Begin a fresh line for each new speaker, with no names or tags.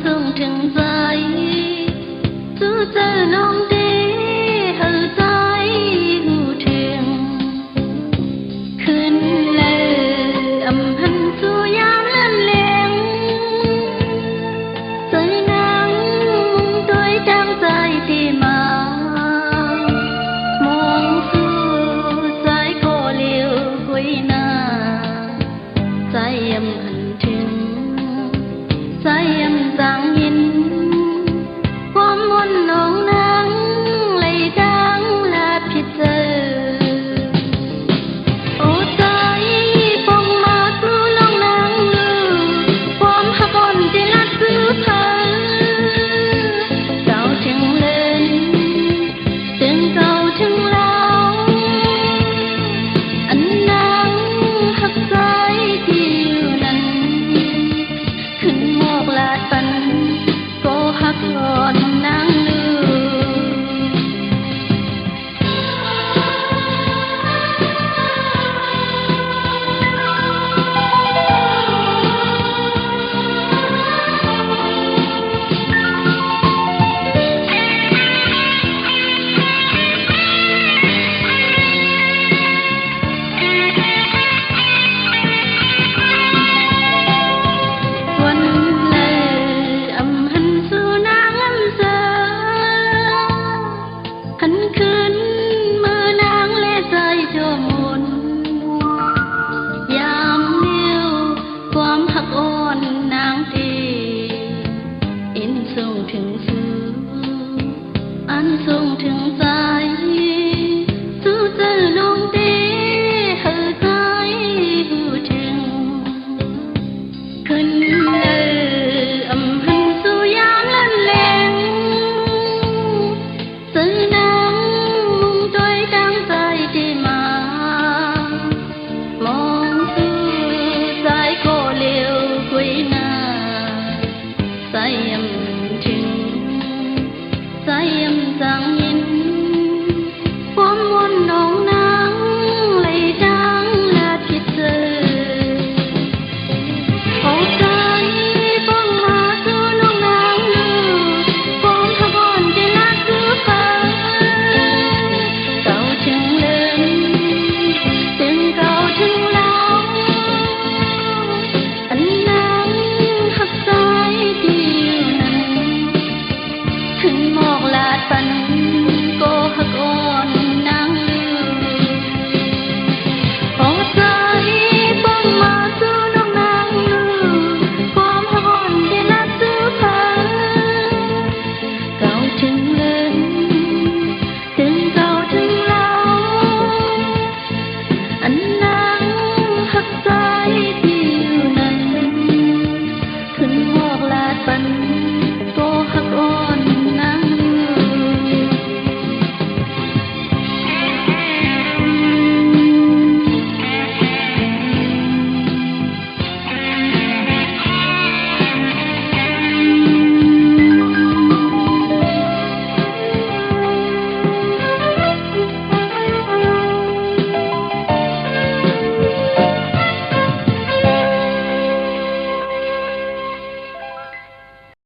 ส่งถึงใจสู้เจอน้องดีให้ใจหูถึงขึ้นเลยอำหันสู่ยามเลื่อนเลียงใจนางโดยดังใจที่มามองสู่ใจโคเลียวกุยนาใจอำหันถึงใจยำจังยินความมนน้องนางเลยดังและผิดเจอโอ้ใจปองมาสู่ลองนางลือความหักอ่อนที่ลัดซื้อเธอเก่าถึงเล่นถึงเก่าถึงแล้วอันนางหักใจที่อยู่นั้นขึ้นหมอกลาดปันก็หักอ่อนนางลือวันเลยอำหันสู่นางอำเสอหันขึ้นมือนางและใจจมหมุนยามเดียวความหักอ่อนนางตีอินส่งถึงสู่อันส่งถึงใจสู่เจอน้องตีให้ใจหูถึงขึ้นเลยอำหันสู่ยามเลื่อนเลียงใจนางมุ่งโดยดังใจที่มามองสู่ใจโคเลียวกุยนาใจยำถึงใจยำจัง